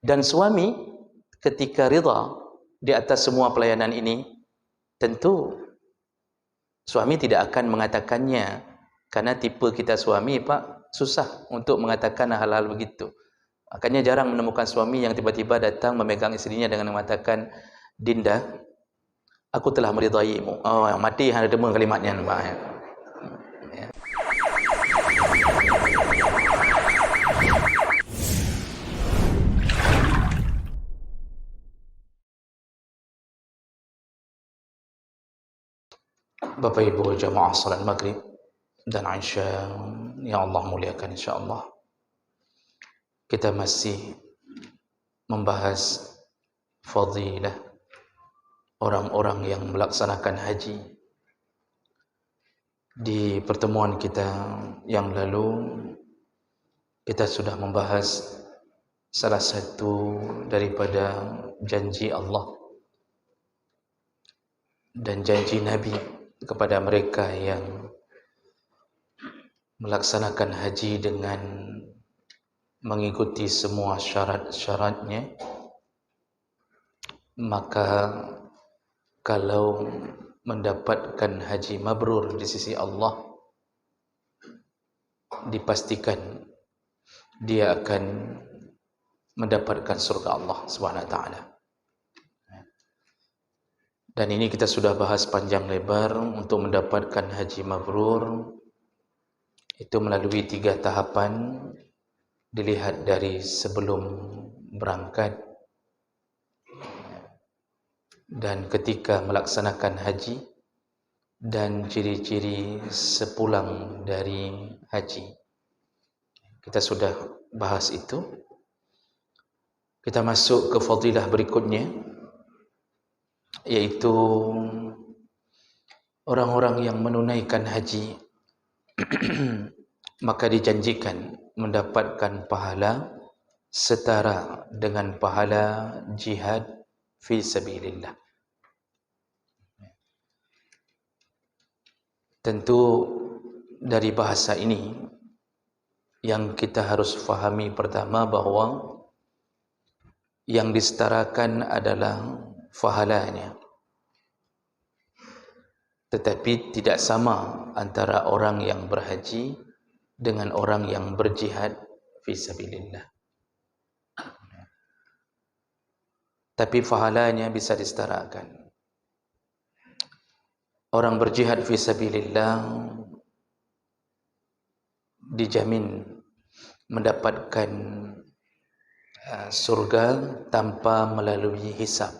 Dan suami ketika ridha di atas semua pelayanan ini, tentu suami tidak akan mengatakannya, karena tipe kita suami Pak susah untuk mengatakan hal-hal begitu. Makanya jarang menemukan suami yang tiba-tiba datang memegang istrinya dengan mengatakan, Dinda, aku telah meridaimu. Oh, yang mati ada demo kalimatnya Pak. Ya. Bapak Ibu jamaah salat maghrib dan Aisyah yang Allah muliakan insyaAllah, kita masih membahas fadilah orang-orang yang melaksanakan haji. Di pertemuan kita yang lalu, kita sudah membahas salah satu daripada janji Allah dan janji Nabi kepada mereka yang melaksanakan haji dengan mengikuti semua syarat-syaratnya, maka kalau mendapatkan haji mabrur di sisi Allah, dipastikan dia akan mendapatkan surga Allah SWT. Dan ini kita sudah bahas panjang lebar. Untuk mendapatkan haji mabrur itu melalui 3 tahapan. Dilihat dari sebelum berangkat dan ketika melaksanakan haji, dan ciri-ciri sepulang dari haji. Kita sudah bahas itu. Kita masuk ke fadilah berikutnya, yaitu orang-orang yang menunaikan haji maka dijanjikan mendapatkan pahala setara dengan pahala jihad fi sabilillah. Tentu dari bahasa ini yang kita harus fahami pertama bahawa yang disetarakan adalah pahalanya, tetapi tidak sama antara orang yang berhaji dengan orang yang berjihad fi sabilillah. Tapi pahalanya bisa disetarakan. Orang berjihad fi sabilillah dijamin mendapatkan surga tanpa melalui hisab.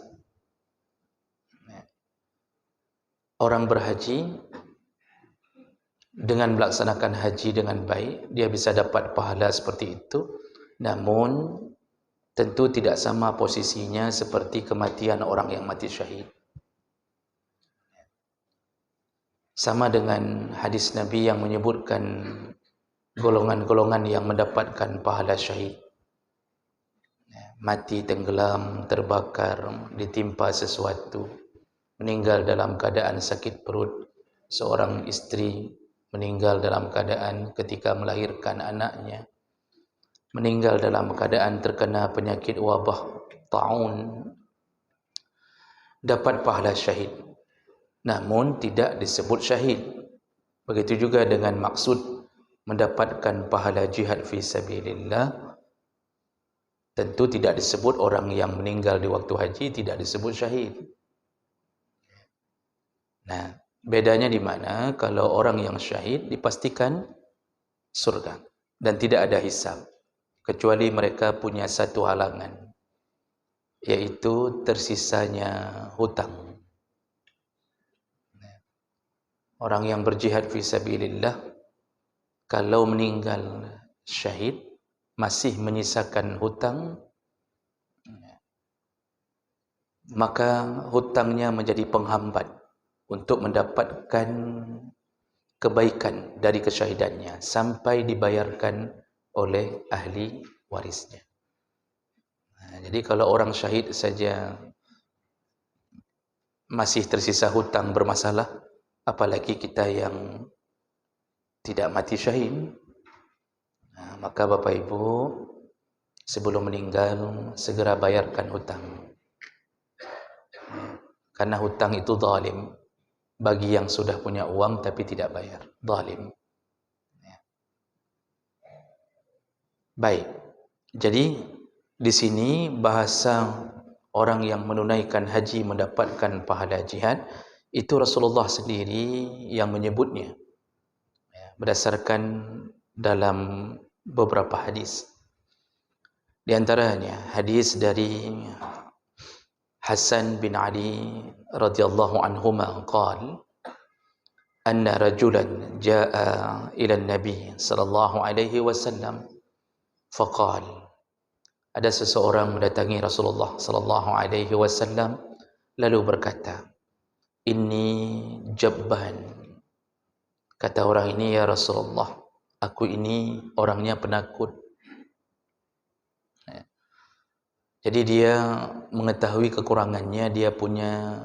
Orang berhaji dengan melaksanakan haji dengan baik, dia bisa dapat pahala seperti itu, namun tentu tidak sama posisinya seperti kematian orang yang mati syahid. Sama dengan hadis Nabi yang menyebutkan golongan-golongan yang mendapatkan pahala syahid. Mati tenggelam, terbakar, ditimpa sesuatu, meninggal dalam keadaan sakit perut, seorang istri meninggal dalam keadaan ketika melahirkan anaknya, meninggal dalam keadaan terkena penyakit wabah taun, dapat pahala syahid, namun tidak disebut syahid. Begitu juga dengan maksud mendapatkan pahala jihad fi sabilillah, tentu tidak disebut orang yang meninggal di waktu haji tidak disebut syahid. Nah, bedanya di mana? Kalau orang yang syahid dipastikan surga dan tidak ada hisab, kecuali mereka punya satu halangan, yaitu tersisanya hutang. Orang yang berjihad fi sabilillah kalau meninggal syahid masih menyisakan hutang, maka hutangnya menjadi penghambat untuk mendapatkan kebaikan dari kesyahidannya sampai dibayarkan oleh ahli warisnya. Jadi kalau orang syahid saja masih tersisa hutang bermasalah, apalagi kita yang tidak mati syahid. Maka Bapak Ibu, sebelum meninggal segera bayarkan hutang. Karena hutang itu zalim bagi yang sudah punya uang tapi tidak bayar, zalim. Baik. Jadi di sini bahasa orang yang menunaikan haji mendapatkan pahala jihad itu Rasulullah sendiri yang menyebutnya, berdasarkan dalam beberapa hadis. Di antaranya hadis dari Hasan bin Ali radhiyallahu anhuma qala anna rajulan jaa ila an-nabi sallallahu alaihi wasallam faqala, ada seseorang mendatangi Rasulullah sallallahu alaihi wasallam lalu berkata, inni jabban, kata orang ini, ya Rasulullah, aku ini orangnya penakut. Jadi dia mengetahui kekurangannya, dia punya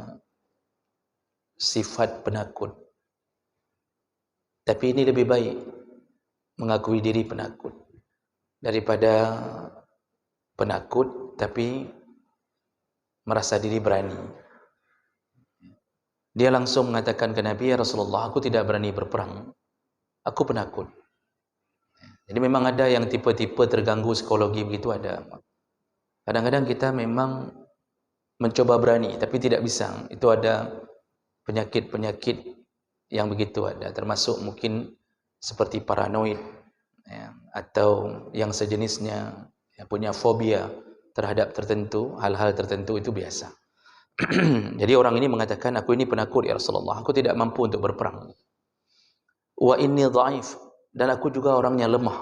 sifat penakut. Tapi ini lebih baik mengakui diri penakut daripada penakut tapi merasa diri berani. Dia langsung mengatakan ke Nabi, ya Rasulullah, aku tidak berani berperang, aku penakut. Jadi memang ada yang tipe-tipe terganggu psikologi begitu, ada. Kadang-kadang kita memang mencoba berani tapi tidak bisa. Itu ada penyakit-penyakit yang begitu ada, termasuk mungkin seperti paranoid, ya, atau yang sejenisnya, ya, punya fobia terhadap tertentu, hal-hal tertentu, itu biasa. Jadi orang ini mengatakan, aku ini penakut ya Rasulullah, aku tidak mampu untuk berperang. Wa inni dhaif, dan aku juga orangnya lemah.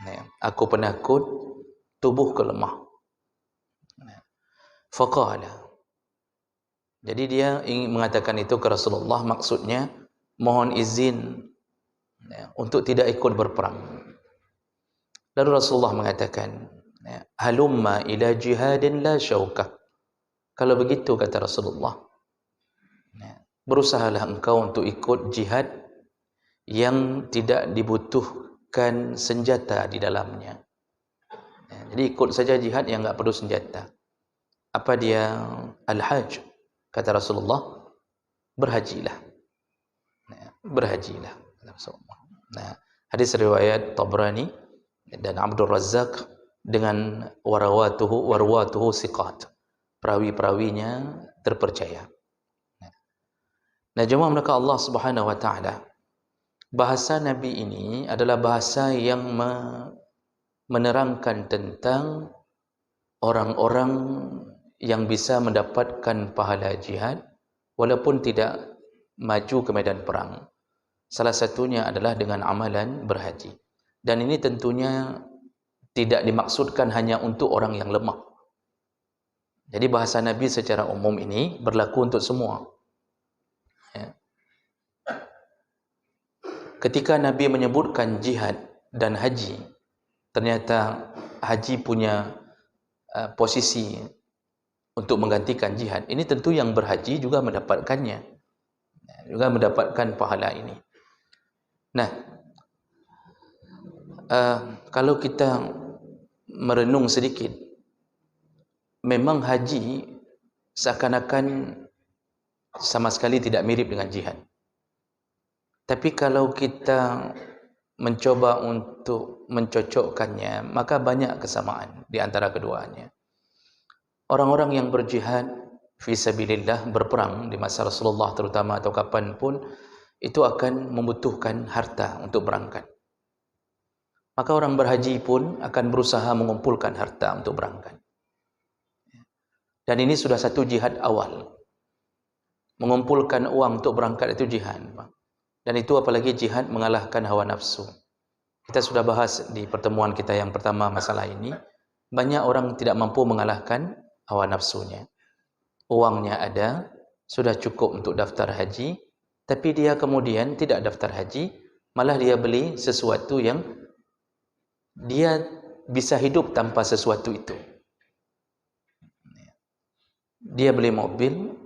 Ya, aku penakut, tubuhku lemah. Faqala, jadi dia ingin mengatakan itu ke Rasulullah, maksudnya mohon izin, ya, untuk tidak ikut berperang. Lalu Rasulullah mengatakan, ya, halumma ila jihadin la syaukah. Kalau begitu, kata Rasulullah, ya, berusahalah engkau untuk ikut jihad yang tidak dibutuhkan senjata di dalamnya. Ya, jadi ikut saja jihad yang enggak perlu senjata. Apa dia? Al-hajj. Kata Rasulullah, berhajilah. Ya, berhajilah. Nah, hadis riwayat Tabrani dan Abdul Razzaq dengan warwatuhu siqat. Perawi-perawinya terpercaya. Nah, jemaah maka Allah Subhanahu wa taala, bahasa Nabi ini adalah bahasa yang menerangkan tentang orang-orang yang bisa mendapatkan pahala jihad walaupun tidak maju ke medan perang. Salah satunya adalah dengan amalan berhaji. Dan ini tentunya tidak dimaksudkan hanya untuk orang yang lemah. Jadi bahasa Nabi secara umum ini berlaku untuk semua. Ya. Ketika Nabi menyebutkan jihad dan haji, ternyata haji punya posisi untuk menggantikan jihad. Ini tentu yang berhaji juga mendapatkannya, juga mendapatkan pahala ini. Nah, kalau kita merenung sedikit, memang haji seakan-akan sama sekali tidak mirip dengan jihad. Tapi kalau kita mencoba untuk mencocokkannya, maka banyak kesamaan di antara keduanya. Orang-orang yang berjihad fi sabilillah, berperang di masa Rasulullah terutama atau kapanpun, itu akan membutuhkan harta untuk berangkat. Maka orang berhaji pun akan berusaha mengumpulkan harta untuk berangkat. Dan ini sudah satu jihad awal. Mengumpulkan uang untuk berangkat itu jihad. Dan itu apalagi jihad mengalahkan hawa nafsu. Kita sudah bahas di pertemuan kita yang pertama masalah ini. Banyak orang tidak mampu mengalahkan hawa nafsunya. Uangnya ada, sudah cukup untuk daftar haji, tapi dia kemudian tidak daftar haji, malah dia beli sesuatu yang dia bisa hidup tanpa sesuatu itu. Dia beli mobil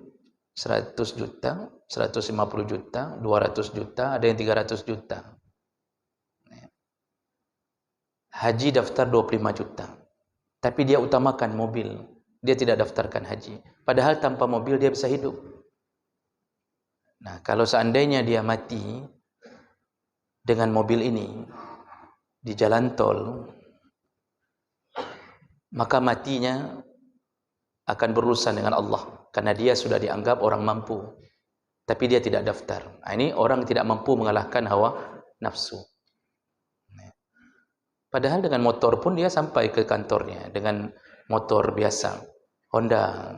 100 juta, 150 juta, 200 juta, ada yang 300 juta. Haji daftar 25 juta. tapi dia utamakan mobil. Dia tidak daftarkan haji. Padahal tanpa mobil dia bisa hidup. Nah, kalau seandainya dia mati dengan mobil ini di jalan tol, maka matinya akan berurusan dengan Allah, karena dia sudah dianggap orang mampu, tapi dia tidak daftar. Nah, ini orang tidak mampu mengalahkan hawa nafsu. Padahal dengan motor pun dia sampai ke kantornya dengan motor biasa, Honda.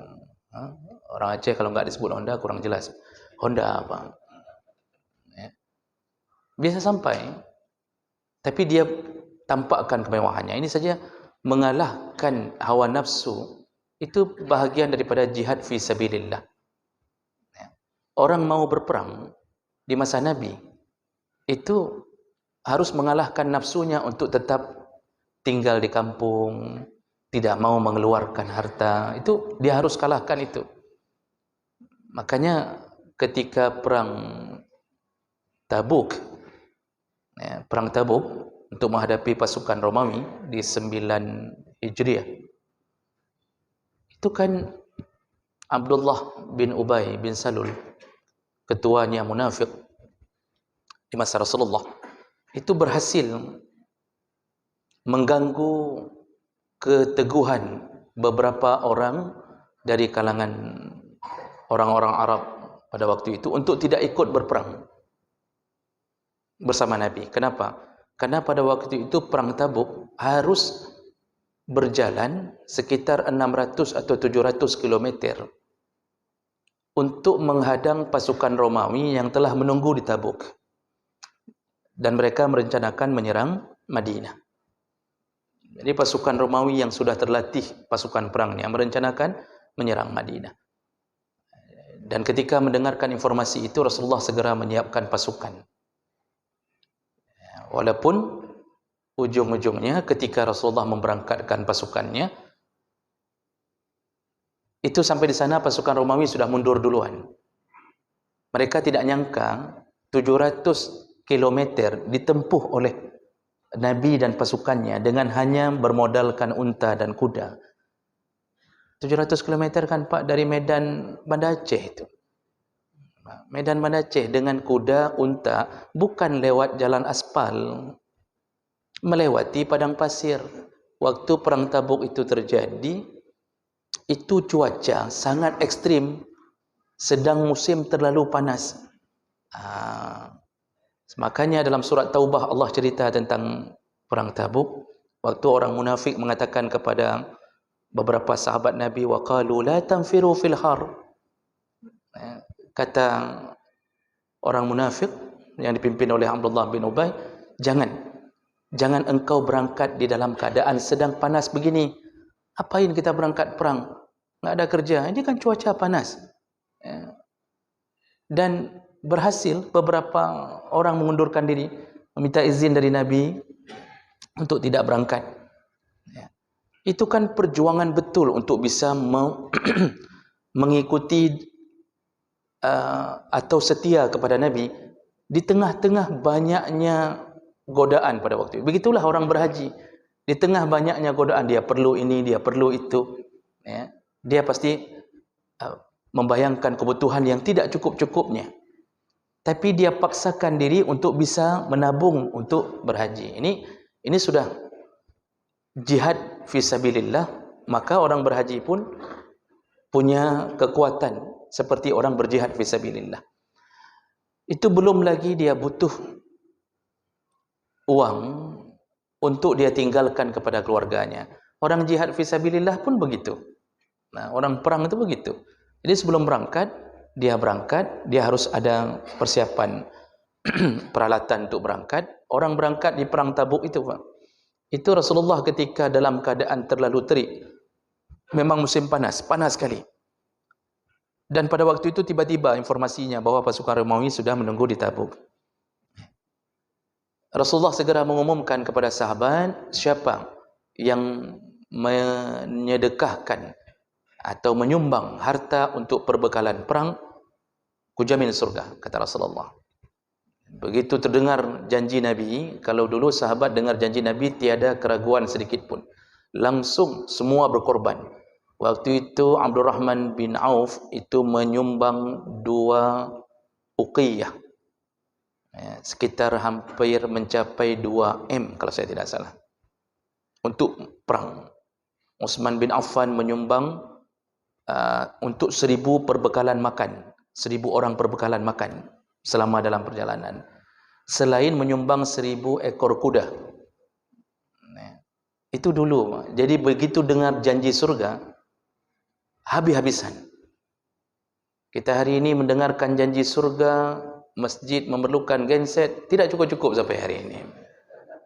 Orang Aceh kalau nggak disebut Honda kurang jelas. Honda apa? Bisa sampai, tapi dia tampakkan kemewahannya. Ini saja mengalahkan hawa nafsu. Itu bahagian daripada jihad fi sabilillah. Orang mau berperang di masa Nabi itu harus mengalahkan nafsunya untuk tetap tinggal di kampung, tidak mau mengeluarkan harta. Itu dia harus kalahkan itu. Makanya ketika perang Tabuk, perang Tabuk untuk menghadapi pasukan Romawi di 9 Hijriah, itu kan Abdullah bin Ubay bin Salul, ketuanya munafik di masa Rasulullah, itu berhasil mengganggu keteguhan beberapa orang dari kalangan orang-orang Arab pada waktu itu untuk tidak ikut berperang bersama Nabi. Kenapa? Karena pada waktu itu perang Tabuk harus berjalan sekitar 600 atau 700 km untuk menghadang pasukan Romawi yang telah menunggu di Tabuk. Dan mereka merencanakan menyerang Madinah. Jadi pasukan Romawi yang sudah terlatih pasukan perangnya merencanakan menyerang Madinah. Dan ketika mendengarkan informasi itu, Rasulullah segera menyiapkan pasukan. Walaupun ujung-ujungnya ketika Rasulullah memberangkatkan pasukannya, itu sampai di sana pasukan Romawi sudah mundur duluan. Mereka tidak nyangka 700 kilometer ditempuh oleh Nabi dan pasukannya dengan hanya bermodalkan unta dan kuda. 700 kilometer kan Pak dari Medan Banda Aceh itu. Medan Banda Aceh dengan kuda, unta, bukan lewat jalan aspal, melewati padang pasir. Waktu perang Tabuk itu terjadi, itu cuaca sangat ekstrim, sedang musim terlalu panas. Makanya dalam surat Taubah Allah cerita tentang perang Tabuk. Waktu orang munafik mengatakan kepada beberapa sahabat Nabi, waqalu la tanfiru fil har. Kata orang munafik yang dipimpin oleh Abdullah bin Ubay, jangan engkau berangkat di dalam keadaan sedang panas begini. Apain kita berangkat perang? Enggak ada kerja. Ini kan cuaca panas. Dan berhasil beberapa orang mengundurkan diri, meminta izin dari Nabi untuk tidak berangkat. Itu kan perjuangan betul untuk bisa mengikuti atau setia kepada Nabi di tengah-tengah banyaknya godaan pada waktu itu. Begitulah orang berhaji. Di tengah banyaknya godaan, dia perlu ini, dia perlu itu. Dia pasti membayangkan kebutuhan yang tidak cukup-cukupnya. Tapi dia paksakan diri untuk bisa menabung untuk berhaji. Ini sudah jihad fisabilillah. Maka orang berhaji pun punya kekuatan seperti orang berjihad fisabilillah. Itu belum lagi dia butuh uang untuk dia tinggalkan kepada keluarganya. Orang jihad fisabilillah pun begitu. Nah, orang perang itu begitu. Jadi sebelum berangkat, dia harus ada persiapan peralatan untuk berangkat. Orang berangkat di perang Tabuk itu, Pak. Itu Rasulullah ketika dalam keadaan terlalu terik. Memang musim panas sekali. Dan pada waktu itu tiba-tiba informasinya bahwa pasukan Romawi sudah menunggu di Tabuk. Rasulullah segera mengumumkan kepada sahabat, siapa yang menyedekahkan atau menyumbang harta untuk perbekalan perang, kujamin surga, kata Rasulullah. Begitu terdengar janji Nabi, kalau dulu sahabat dengar janji Nabi tiada keraguan sedikit pun. langsung semua berkorban. Waktu itu Abdurrahman bin Auf itu menyumbang 2 uqiyah, sekitar hampir mencapai 2 M kalau saya tidak salah, untuk perang. Utsman bin Affan menyumbang untuk 1000 perbekalan makan, 1000 orang perbekalan makan selama dalam perjalanan, selain menyumbang 1000 ekor kuda. Itu dulu. Jadi begitu dengar janji surga, habis-habisan. Kita hari ini mendengarkan janji surga, masjid memerlukan genset, tidak cukup-cukup sampai hari ini.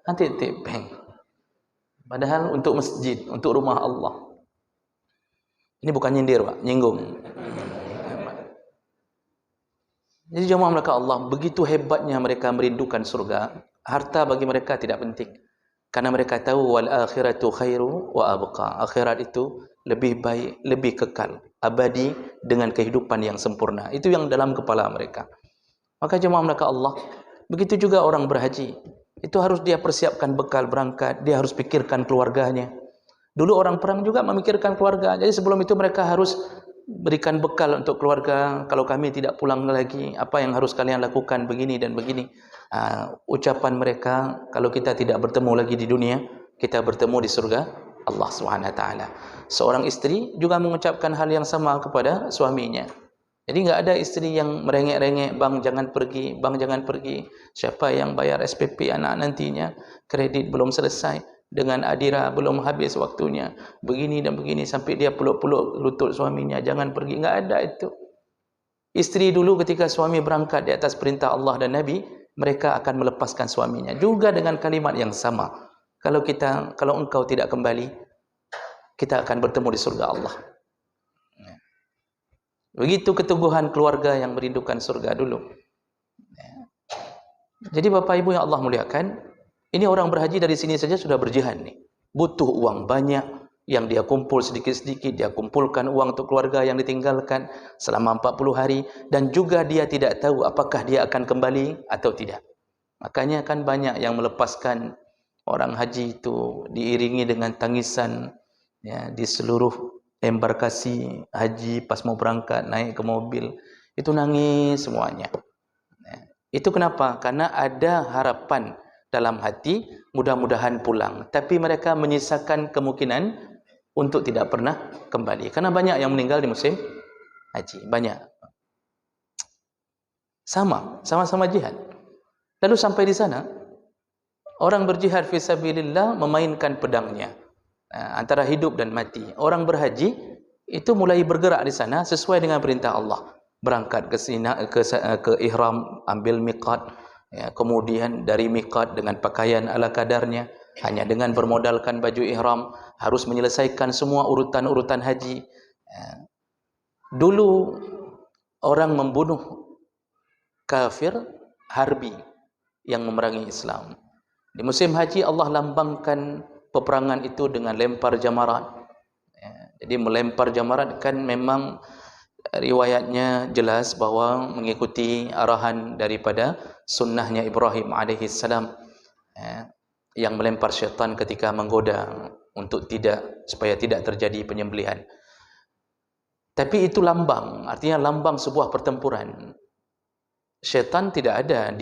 Nanti tipeng. Padahal untuk masjid, untuk rumah Allah. Ini bukan nyindir, Pak, nyinggung. Jadi jemaah mereka Allah, begitu hebatnya mereka merindukan surga, harta bagi mereka tidak penting. Karena mereka tahu wal akhiratu khairu wa abqa. Akhirat itu lebih baik, lebih kekal, abadi dengan kehidupan yang sempurna. Itu yang dalam kepala mereka. Maka jemaah mereka Allah, begitu juga orang berhaji. Itu harus dia persiapkan bekal berangkat, dia harus pikirkan keluarganya. Dulu orang perang juga memikirkan keluarga. Jadi sebelum itu mereka harus berikan bekal untuk keluarga. Kalau kami tidak pulang lagi, apa yang harus kalian lakukan, begini dan begini. Ucapan mereka, kalau kita tidak bertemu lagi di dunia, kita bertemu di surga Allah SWT. Seorang istri juga mengucapkan hal yang sama kepada suaminya. Jadi enggak ada istri yang merengek-rengek, bang jangan pergi, bang jangan pergi. Siapa yang bayar SPP anak nantinya? Kredit belum selesai, dengan adira belum habis waktunya. Begini dan begini, sampai dia peluk-peluk lutut suaminya, jangan pergi. Enggak ada itu. Istri dulu ketika suami berangkat di atas perintah Allah dan Nabi, mereka akan melepaskan suaminya. Juga dengan kalimat yang sama. Kalau engkau tidak kembali, kita akan bertemu di surga Allah. Begitu keteguhan keluarga yang merindukan surga dulu. Jadi Bapak Ibu yang Allah muliakan, ini orang berhaji dari sini saja sudah berjihad nih. Butuh uang banyak yang dia kumpul sedikit-sedikit, dia kumpulkan uang untuk keluarga yang ditinggalkan selama 40 hari, dan juga dia tidak tahu apakah dia akan kembali atau tidak. Makanya kan banyak yang melepaskan orang haji itu diiringi dengan tangisan, ya, di seluruh embarkasi haji pas mau berangkat naik ke mobil itu nangis semuanya. Itu kenapa? Karena ada harapan dalam hati mudah-mudahan pulang, tapi mereka menyisakan kemungkinan untuk tidak pernah kembali karena banyak yang meninggal di musim haji, banyak. Sama-sama jihad. Lalu sampai di sana orang berjihad fi sabilillah memainkan pedangnya. Antara hidup dan mati. Orang berhaji itu mulai bergerak di sana sesuai dengan perintah Allah. Berangkat ke ihram, ambil miqat, ya, kemudian dari miqat dengan pakaian ala kadarnya, hanya dengan bermodalkan baju ihram, harus menyelesaikan semua urutan-urutan haji. Dulu orang membunuh kafir harbi yang memerangi Islam. Di musim haji Allah lambangkan peperangan itu dengan lempar jamarat. Jadi melempar jamarat kan memang riwayatnya jelas bahwa mengikuti arahan daripada sunnahnya Ibrahim alaihissalam, yang melempar syaitan ketika menggoda untuk supaya tidak terjadi penyembelihan. Tapi itu lambang, artinya lambang sebuah pertempuran. Syaitan tidak ada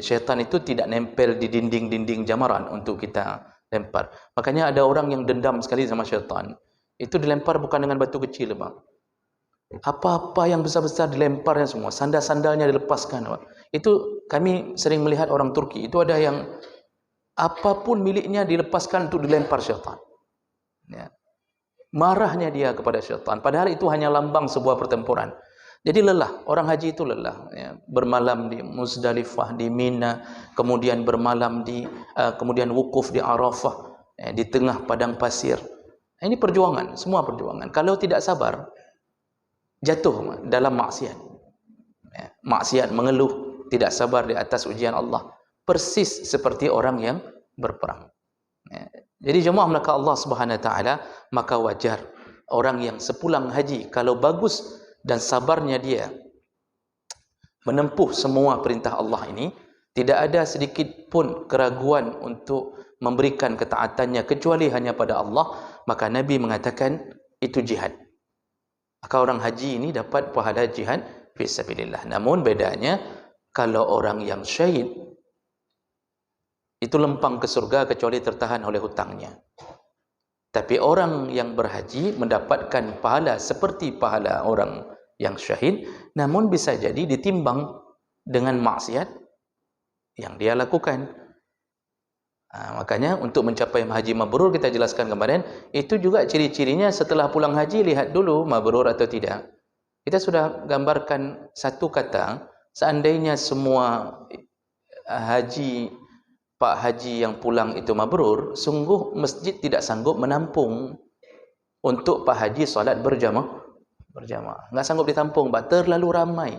syaitan itu tidak nempel di dinding-dinding jamaran untuk kita lempar. Makanya ada orang yang dendam sekali sama syaitan. Itu dilempar bukan dengan batu kecil, Bang. Apa-apa yang besar-besar dilemparnya semua. Sandal-sandalnya dilepaskan, Bang. Itu kami sering melihat orang Turki. Itu ada yang apapun miliknya dilepaskan untuk dilempar syaitan. Ya. Marahnya dia kepada syaitan. Padahal itu hanya lambang sebuah pertempuran. Jadi lelah, orang haji itu lelah, ya. Bermalam di Muzdalifah, di Mina, kemudian bermalam kemudian wukuf di Arafah, ya, di tengah padang pasir. Ini perjuangan, semua perjuangan. Kalau tidak sabar, jatuh dalam maksiat. Ya, maksiat, mengeluh, tidak sabar di atas ujian Allah. Persis seperti orang yang berperang. Ya. Jadi jemaah mereka Allah Subhanahu Wa Taala, maka wajar orang yang sepulang haji kalau bagus dan sabarnya dia menempuh semua perintah Allah ini, Tidak ada sedikit pun keraguan untuk memberikan ketaatannya kecuali hanya pada Allah, maka Nabi mengatakan itu jihad. Maka orang haji ini dapat pahala jihad fisabilillah. Namun bedanya, kalau orang yang syahid itu lempang ke surga kecuali tertahan oleh hutangnya. Tapi orang yang berhaji mendapatkan pahala seperti pahala orang yang syahid, namun bisa jadi ditimbang dengan maksiat yang dia lakukan. Makanya untuk mencapai haji mabrur, kita jelaskan kemarin, itu juga ciri-cirinya setelah pulang haji, lihat dulu mabrur atau tidak. Kita sudah gambarkan satu kata, seandainya semua Pak Haji yang pulang itu mabrur, sungguh masjid tidak sanggup menampung untuk Pak Haji solat berjamaah. Enggak sanggup ditampung, terlalu ramai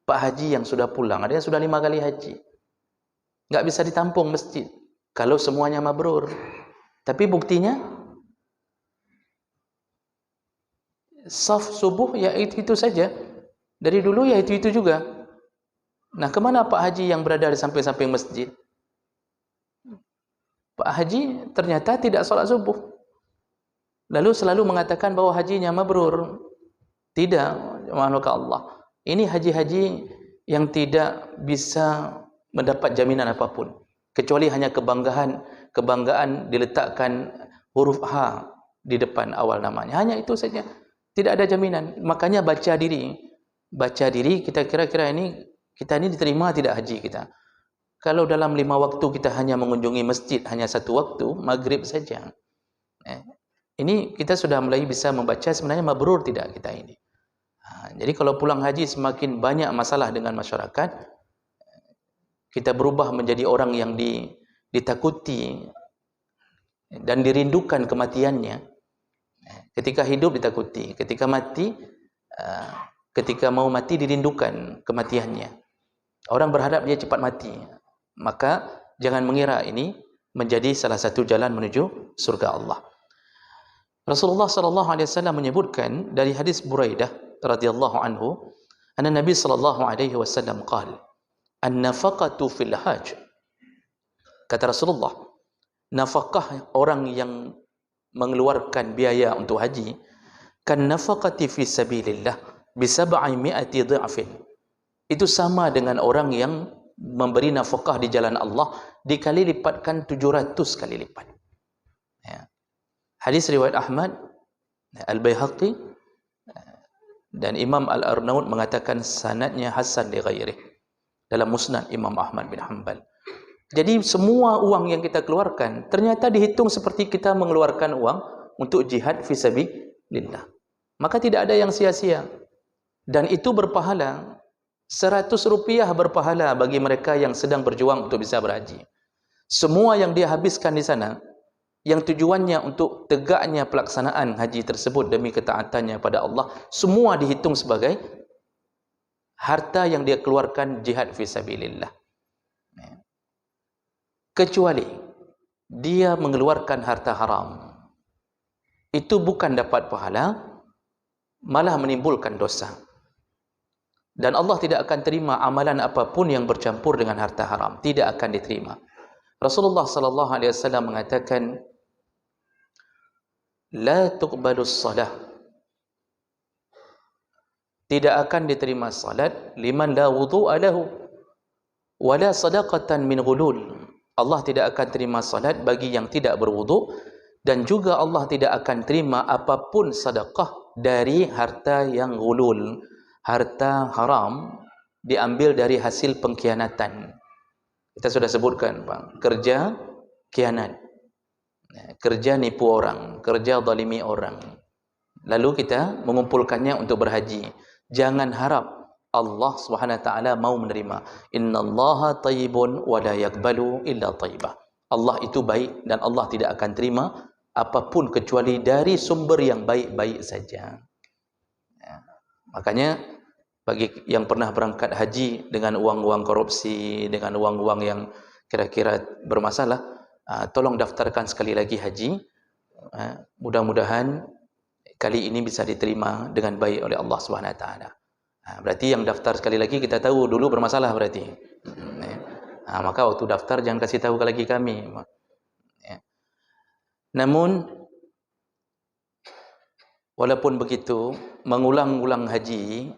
Pak Haji yang sudah pulang. Ada yang sudah 5 kali haji. Enggak bisa ditampung masjid kalau semuanya mabrur. Tapi buktinya saf subuh ya itu saja. Dari dulu ya itu juga. Nah, kemana Pak Haji yang berada di samping-samping masjid? Pak Haji ternyata tidak sholat subuh. Lalu selalu mengatakan bahwa hajinya mabrur. Tidak, manuka Allah. Ini haji-haji yang tidak bisa mendapat jaminan apapun. Kecuali hanya kebanggaan diletakkan huruf H di depan awal namanya. Hanya itu saja. Tidak ada jaminan. Makanya baca diri. Baca diri, kita kira-kira kita ini diterima tidak haji kita. Kalau dalam 5 waktu kita hanya mengunjungi masjid, hanya 1 waktu, maghrib saja. Ini kita sudah mulai bisa membaca sebenarnya mabrur tidak kita ini. Jadi kalau pulang haji semakin banyak masalah dengan masyarakat, kita berubah menjadi orang yang ditakuti dan dirindukan kematiannya. Ketika hidup ditakuti, ketika mati, ketika mau mati dirindukan kematiannya. Orang berharap dia cepat mati. Maka jangan mengira ini menjadi salah satu jalan menuju surga Allah. Rasulullah sallallahu alaihi wasallam menyebutkan dari hadis Buraidah radhiyallahu anhu, anna Nabi sallallahu alaihi wasallam qala, an-nafaqatu fil hajj. Kata Rasulullah, nafkah orang yang mengeluarkan biaya untuk haji kan nafaqati fi sabilillah bi 700 dha'fin. Itu sama dengan orang yang memberi nafkah di jalan Allah dikali lipatkan 700 kali lipat. Ya. Hadis riwayat Ahmad, Al-Baihaqi dan Imam Al-Arnaud mengatakan sanadnya hasan li ghairi dalam Musnad Imam Ahmad bin Hanbal. Jadi semua uang yang kita keluarkan ternyata dihitung seperti kita mengeluarkan uang untuk jihad fi sabilillah. Maka tidak ada yang sia-sia. Dan itu berpahala. 100 rupiah berpahala bagi mereka yang sedang berjuang untuk bisa berhaji. Semua yang dia habiskan di sana, yang tujuannya untuk tegaknya pelaksanaan haji tersebut demi ketaatannya pada Allah, semua dihitung sebagai harta yang dia keluarkan jihad fi sabilillah. Kecuali dia mengeluarkan harta haram. Itu bukan dapat pahala, malah menimbulkan dosa. Dan Allah tidak akan terima amalan apapun yang bercampur dengan harta haram, tidak akan diterima. Rasulullah sallallahu alaihi wasallam mengatakan, la tuqbalus salah, tidak akan diterima salat liman la wudu'a lahu wala sadaqatan min ghulul. Allah tidak akan terima salat bagi yang tidak berwudu, dan juga Allah tidak akan terima apapun sedekah dari harta yang ghulul, harta haram diambil dari hasil pengkhianatan. Kita sudah sebutkan, Pak, kerja khianat, kerja nipu orang, kerja zalimi orang, lalu kita mengumpulkannya untuk berhaji. Jangan harap Allah Subhanahu wa taala mau menerima. Innallaha thayyibun wa la yaqbalu illa thayyibah. Allah itu baik dan Allah tidak akan terima apapun kecuali dari sumber yang baik-baik saja. Ya. Makanya bagi yang pernah berangkat haji dengan uang-uang korupsi, dengan uang-uang yang kira-kira bermasalah, tolong daftarkan sekali lagi haji. Mudah-mudahan kali ini bisa diterima dengan baik oleh Allah Subhanahu wa taala. Berarti yang daftar sekali lagi kita tahu dulu bermasalah berarti. Maka waktu daftar jangan kasih tahu lagi kami. Ya. Namun walaupun begitu, mengulang-ulang haji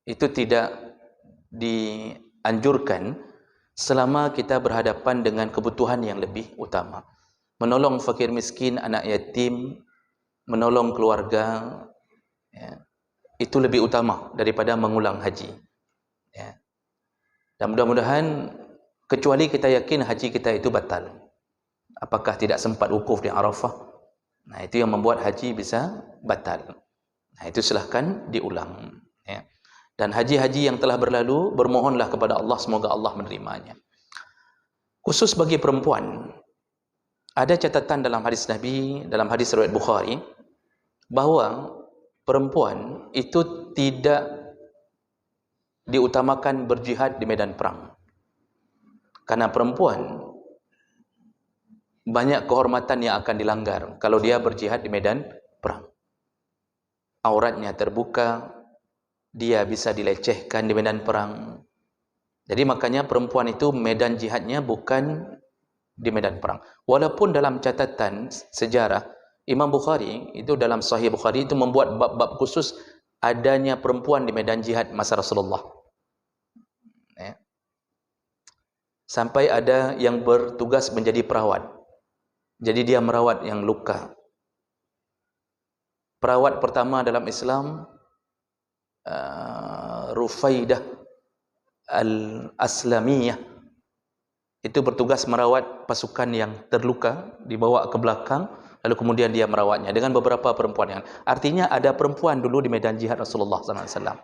itu tidak dianjurkan selama kita berhadapan dengan kebutuhan yang lebih utama. Menolong fakir miskin, anak yatim, menolong keluarga, ya, itu lebih utama daripada mengulang haji. Ya. Dan mudah-mudahan, kecuali kita yakin haji kita itu batal, apakah tidak sempat wukuf di Arafah, nah itu yang membuat haji bisa batal. Nah itu silahkan diulang. Ya. Dan haji-haji yang telah berlalu, bermohonlah kepada Allah semoga Allah menerimanya. Khusus bagi perempuan, ada catatan dalam hadis Nabi, dalam hadis riwayat Bukhari, bahawa perempuan itu tidak diutamakan berjihad di medan perang. Karena perempuan banyak kehormatan yang akan dilanggar kalau dia berjihad di medan perang. Auratnya terbuka, dia bisa dilecehkan di medan perang. Jadi makanya perempuan itu medan jihadnya bukan di medan perang. Walaupun dalam catatan sejarah, Imam Bukhari itu dalam Sahih Bukhari itu membuat bab-bab khusus adanya perempuan di medan jihad masa Rasulullah. Ya. Sampai ada yang bertugas menjadi perawat. Jadi dia merawat yang luka. Perawat pertama dalam Islam, Rufaidah Al-Aslamiyah, itu bertugas merawat pasukan yang terluka, dibawa ke belakang, lalu kemudian dia merawatnya dengan beberapa perempuan. Artinya ada perempuan dulu di medan jihad Rasulullah SAW.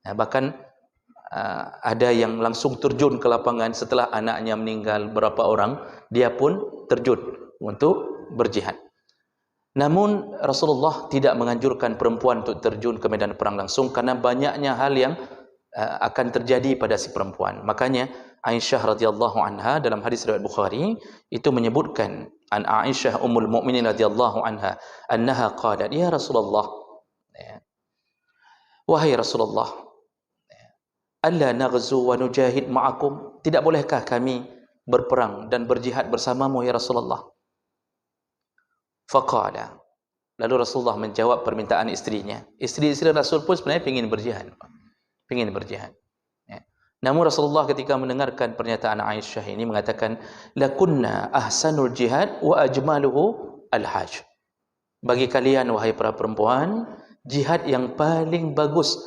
Bahkan ada yang langsung terjun ke lapangan setelah anaknya meninggal berapa orang, dia pun terjun untuk berjihad. Namun Rasulullah tidak menganjurkan perempuan untuk terjun ke medan perang langsung karena banyaknya hal yang akan terjadi pada si perempuan. Makanya Aisyah radhiyallahu anha dalam hadis riwayat Bukhari itu menyebutkan, an Aisyah ummul mukminin radhiyallahu anha annaha qalat, ya Rasulullah, wahai Rasulullah, alla naghzu wa nujahid ma'akum, tidak bolehkah kami berperang dan berjihad bersamamu ya Rasulullah? Faqala, lalu Rasulullah menjawab permintaan istrinya. Isteri-isteri Rasul pun sebenarnya ingin berjihad. Ya. Namun Rasulullah ketika mendengarkan pernyataan Aisyah ini mengatakan, lakunna ahsanul jihad wa ajmaluhu al-hajj. Bagi kalian wahai para perempuan, jihad yang paling bagus,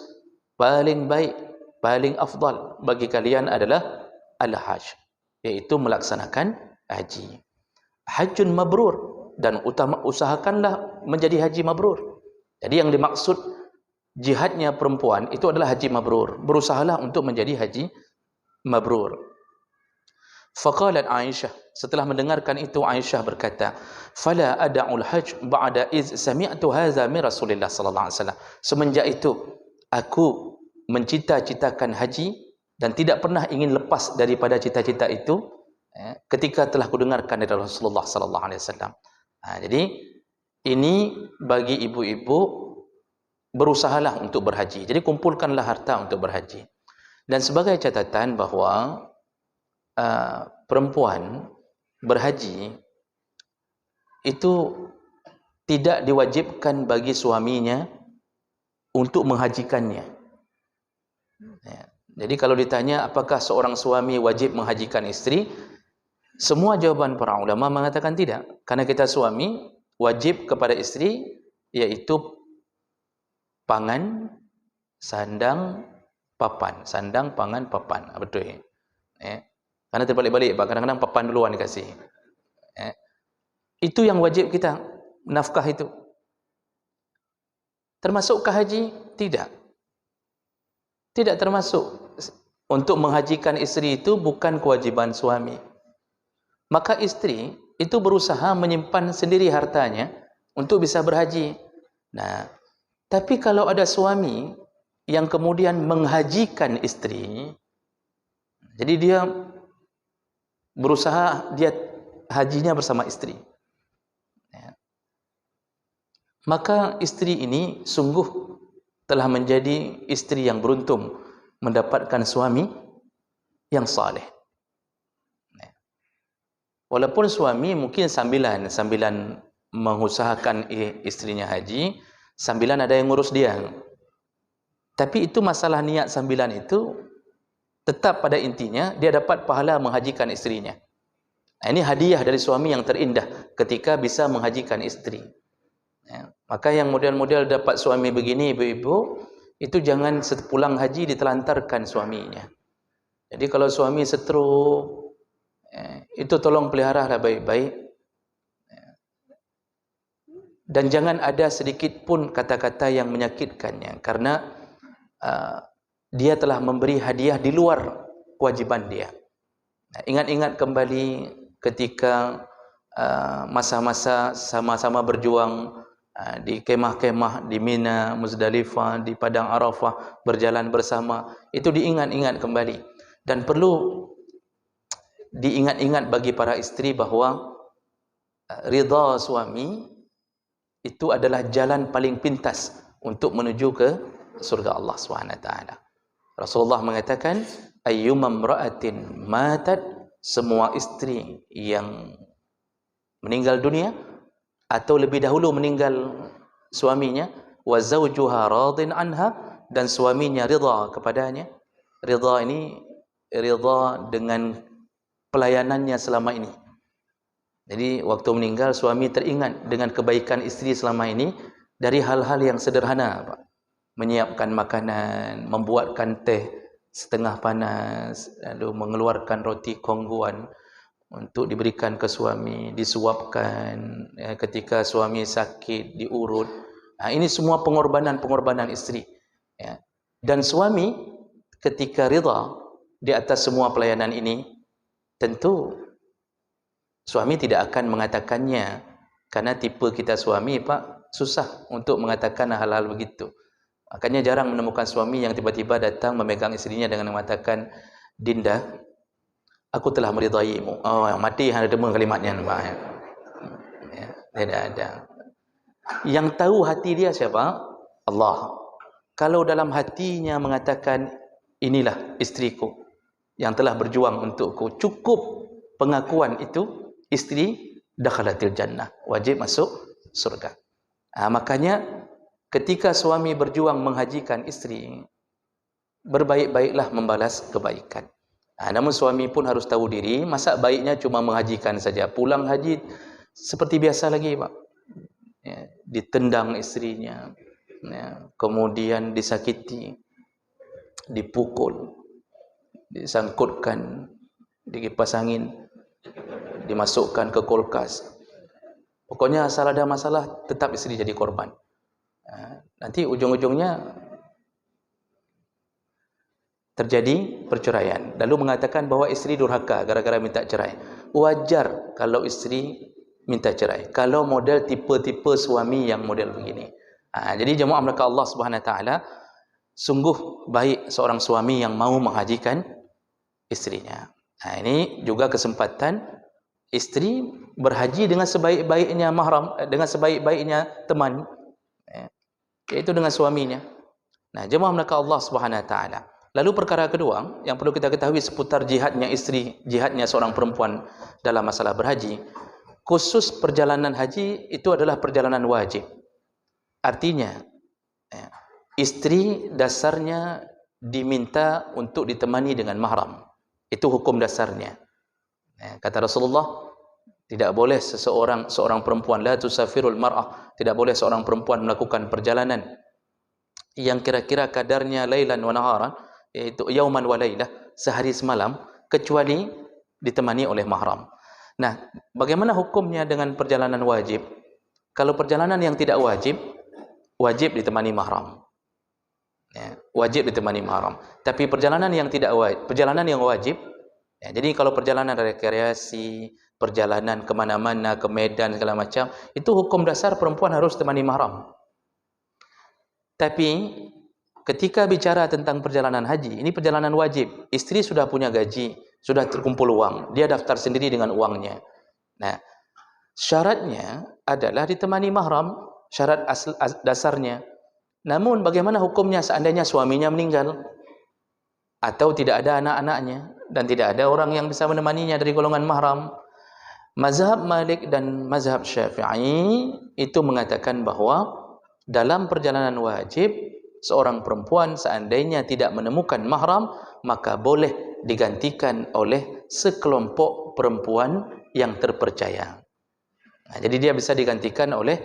paling baik, paling afdal bagi kalian adalah al-hajj, yaitu melaksanakan haji. Hajjun mabrur, dan usahakanlah menjadi haji mabrur. Jadi yang dimaksud jihadnya perempuan itu adalah haji mabrur. Berusahalah untuk menjadi haji mabrur. Faqalat Aisyah, setelah mendengarkan itu Aisyah berkata, fala ada'ul hajj ba'da iz sami'tu hadza min Rasulillah sallallahu alaihi wasallam. Semenjak itu aku mencita-citakan haji dan tidak pernah ingin lepas daripada cita-cita itu ketika telah kudengarkan dari Rasulullah sallallahu alaihi wasallam. Jadi ini bagi ibu-ibu, berusahalah untuk berhaji. Jadi kumpulkanlah harta untuk berhaji. Dan sebagai catatan bahawa perempuan berhaji itu tidak diwajibkan bagi suaminya untuk menghajikannya. Jadi kalau ditanya apakah seorang suami wajib menghajikan istri, semua jawaban para ulama mengatakan tidak. Karena kita suami wajib kepada istri yaitu pangan, sandang, papan. Sandang, pangan, papan. Betul. Karena terbalik-balik, kadang-kadang papan duluan dikasih. Itu yang wajib kita, nafkah itu. Termasukkah haji? Tidak. Tidak termasuk. Untuk menghajikan istri itu bukan kewajiban suami. Maka istri itu berusaha menyimpan sendiri hartanya untuk bisa berhaji. Nah, tapi kalau ada suami yang kemudian menghajikan istri, jadi dia berusaha dia hajinya bersama istri, maka istri ini sungguh telah menjadi istri yang beruntung mendapatkan suami yang saleh. Walaupun suami mungkin sambilan mengusahakan istrinya haji, sambilan ada yang ngurus dia. Tapi itu masalah niat sambilan itu, tetap pada intinya dia dapat pahala menghajikan istrinya. Nah, ini hadiah dari suami yang terindah ketika bisa menghajikan istri. Ya, maka yang model-model dapat suami begini, ibu-ibu, itu jangan sepulang haji ditelantarkan suaminya. Jadi kalau suami setruk, itu tolong peliharalah baik-baik. Dan jangan ada sedikit pun kata-kata yang menyakitkannya, karena dia telah memberi hadiah di luar kewajiban dia. Ingat-ingat kembali ketika masa-masa sama-sama berjuang di kemah-kemah di Mina, Muzdalifah, di Padang Arafah, berjalan bersama, itu diingat-ingat kembali. Dan perlu diingat-ingat bagi para istri bahawa ridha suami itu adalah jalan paling pintas untuk menuju ke surga Allah SWT. Rasulullah mengatakan, ayyumam ra'atin matat, semua istri yang meninggal dunia atau lebih dahulu meninggal suaminya, wa zawjuha radin anha, dan suaminya ridha kepadanya. Ridha ini ridha dengan pelayanannya selama ini. Jadi waktu meninggal suami teringat dengan kebaikan istri selama ini dari hal-hal yang sederhana, Pak. Menyiapkan makanan, membuatkan teh setengah panas, lalu mengeluarkan roti kongguan untuk diberikan ke suami, disuapkan ketika suami sakit, diurut. Ini semua pengorbanan istri. Dan suami ketika ridha di atas semua pelayanan ini, tentu suami tidak akan mengatakannya, karena tipe kita suami, Pak, susah untuk mengatakan hal-hal begitu. Makanya jarang menemukan suami yang tiba-tiba datang memegang istrinya dengan mengatakan, Dinda, aku telah meridaimu. Oh, yang mati ada demo kalimatnya, Pak. Tidak ada. Yang tahu hati dia siapa? Allah. Kalau dalam hatinya mengatakan, inilah istriku yang telah berjuang untukku, cukup pengakuan itu, istri dakhalatil jannah, wajib masuk surga. Makanya ketika suami berjuang menghajikan istri, berbaik-baiklah membalas kebaikan. Namun suami pun harus tahu diri, masa baiknya cuma menghajikan saja, pulang haji seperti biasa lagi, Pak. Ditendang istrinya, kemudian disakiti, dipukul, disangkutkan di kipas angin, dimasukkan ke kulkas. Pokoknya asal ada masalah, tetap istri jadi korban. Nanti ujung-ujungnya terjadi perceraian. Lalu mengatakan bahwa istri durhaka gara-gara minta cerai. Wajar kalau istri minta cerai, kalau model tipe-tipe suami yang model begini. Jadi jemaah maka Allah Subhanahu Wa Taala, sungguh baik seorang suami yang mau menghajikan istrinya. Ini juga kesempatan istri berhaji dengan sebaik-baiknya mahram, dengan sebaik-baiknya teman, yaitu dengan suaminya. Jemaah maka Allah Subhanahu Wa Taala. Lalu perkara kedua yang perlu kita ketahui seputar jihadnya istri, jihadnya seorang perempuan dalam masalah berhaji. Khusus perjalanan haji itu adalah perjalanan wajib. Artinya, istri dasarnya diminta untuk ditemani dengan mahram. Itu hukum dasarnya. Kata Rasulullah, tidak boleh seorang perempuan, la tusafirul mar'ah, tidak boleh seorang perempuan melakukan perjalanan yang kira-kira kadarnya lailan wa naharan, yaitu yauman wa lailah, sehari semalam, kecuali ditemani oleh mahram. Bagaimana hukumnya dengan perjalanan wajib? Kalau perjalanan yang tidak wajib, wajib ditemani mahram. Wajib ditemani mahram. Tapi perjalanan yang tidak wajib, perjalanan yang wajib, jadi kalau perjalanan rekreasi, perjalanan kemana-mana, ke Medan segala macam, itu hukum dasar perempuan harus temani mahram. Tapi ketika bicara tentang perjalanan haji, ini perjalanan wajib. Istri sudah punya gaji, sudah terkumpul uang, dia daftar sendiri dengan uangnya. Syaratnya adalah ditemani mahram, syarat dasarnya. Namun bagaimana hukumnya seandainya suaminya meninggal atau tidak ada anak-anaknya dan tidak ada orang yang bisa menemaninya dari golongan mahram? Mazhab Malik dan mazhab Syafi'i itu mengatakan bahawa dalam perjalanan wajib, seorang perempuan seandainya tidak menemukan mahram, maka boleh digantikan oleh sekelompok perempuan yang terpercaya. Jadi dia bisa digantikan oleh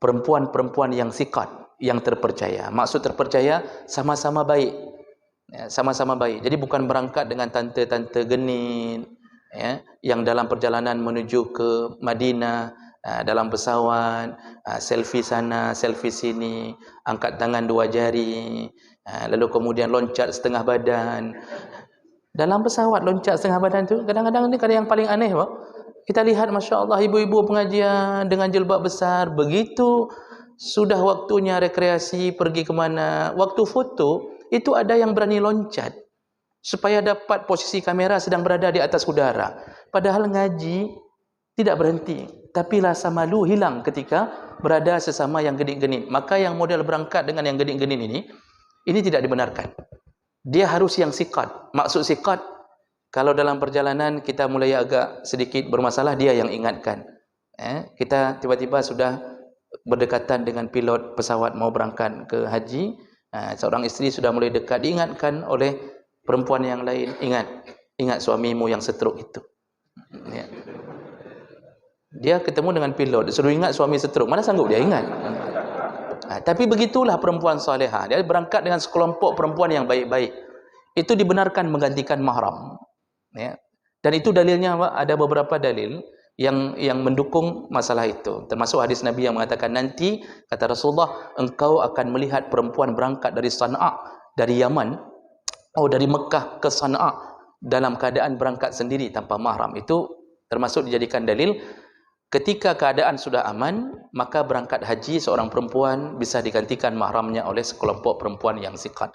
perempuan-perempuan yang siqat, yang terpercaya. Maksud terpercaya, sama-sama baik. Sama-sama baik. Jadi bukan berangkat dengan tante-tante genit, yang dalam perjalanan menuju ke Madinah, dalam pesawat, selfie sana, selfie sini, angkat tangan 2 jari, lalu kemudian loncat setengah badan. Dalam pesawat loncat setengah badan tu, kadang-kadang ni yang paling aneh, Pak. Kita lihat, Masya Allah, ibu-ibu pengajian dengan jilbab besar, begitu sudah waktunya rekreasi, pergi ke mana, waktu foto, itu ada yang berani loncat, supaya dapat posisi kamera sedang berada di atas udara. Padahal ngaji tidak berhenti, tapi rasa malu hilang ketika berada sesama yang genit-genit. Maka yang model berangkat dengan yang genit-genit ini tidak dibenarkan. Dia harus yang siqat. Maksud siqat, kalau dalam perjalanan kita mulai agak sedikit bermasalah, dia yang ingatkan. Kita tiba-tiba sudah berdekatan dengan pilot pesawat mau berangkat ke haji, seorang isteri sudah mulai dekat, diingatkan oleh perempuan yang lain, ingat suamimu yang stroke itu. Dia ketemu dengan pilot, disuruh ingat suami stroke, mana sanggup dia ingat. Tapi begitulah perempuan salihah, dia berangkat dengan sekelompok perempuan yang baik-baik. Itu dibenarkan menggantikan mahram. Dan itu dalilnya, ada beberapa dalil yang mendukung masalah itu, termasuk hadis Nabi yang mengatakan, nanti kata Rasulullah, engkau akan melihat perempuan berangkat dari Sana'a, dari Yaman, dari Mekah ke Sana'a, dalam keadaan berangkat sendiri tanpa mahram. Itu termasuk dijadikan dalil ketika keadaan sudah aman, maka berangkat haji seorang perempuan bisa digantikan mahramnya oleh sekelompok perempuan yang siqat.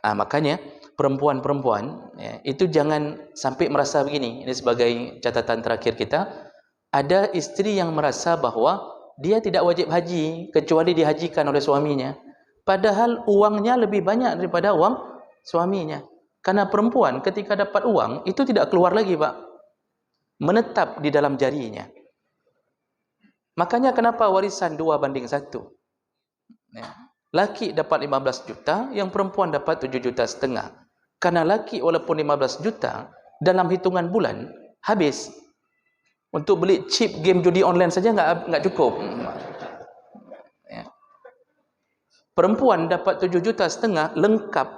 Makanya perempuan-perempuan itu jangan sampai merasa begini. Ini sebagai catatan terakhir kita. Ada istri yang merasa bahawa dia tidak wajib haji kecuali dihajikan oleh suaminya, padahal uangnya lebih banyak daripada uang suaminya. Karena perempuan ketika dapat uang itu tidak keluar lagi, Pak, menetap di dalam jarinya. Makanya kenapa warisan 2:1? Laki dapat 15 juta, yang perempuan dapat 7,5 juta. Karena laki walaupun 15 juta, dalam hitungan bulan habis. Untuk beli chip game judi online saja enggak cukup. Perempuan dapat 7,5 juta lengkap,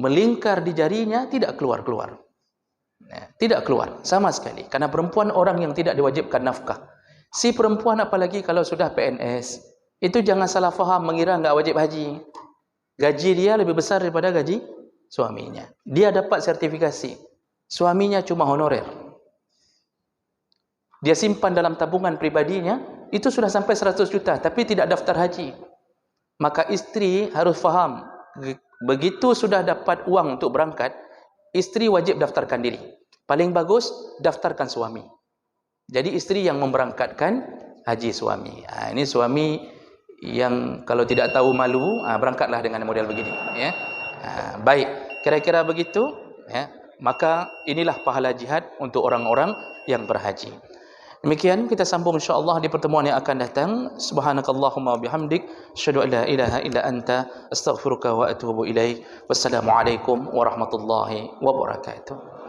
melingkar di jarinya, tidak keluar-keluar. Tidak keluar sama sekali. Karena perempuan orang yang tidak diwajibkan nafkah. Si perempuan apalagi kalau sudah PNS, itu jangan salah faham mengira enggak wajib haji. Gaji dia lebih besar daripada gaji suaminya. Dia dapat sertifikasi. Suaminya cuma honorer. Dia simpan dalam tabungan pribadinya, itu sudah sampai 100 juta, tapi tidak daftar haji. Maka istri harus faham, begitu sudah dapat uang untuk berangkat, istri wajib daftarkan diri. Paling bagus, daftarkan suami. Jadi istri yang memberangkatkan haji suami. Ini suami yang kalau tidak tahu malu, berangkatlah dengan model begini. Baik, kira-kira begitu. Maka inilah pahala jihad untuk orang-orang yang berhaji. Demikian kita sambung insya-Allah di pertemuan yang akan datang. Subhanakallahumma bihamdik, asyhadu an la ilaha illa anta, astaghfiruka wa atubu ilaik. Wassalamualaikum warahmatullahi wabarakatuh.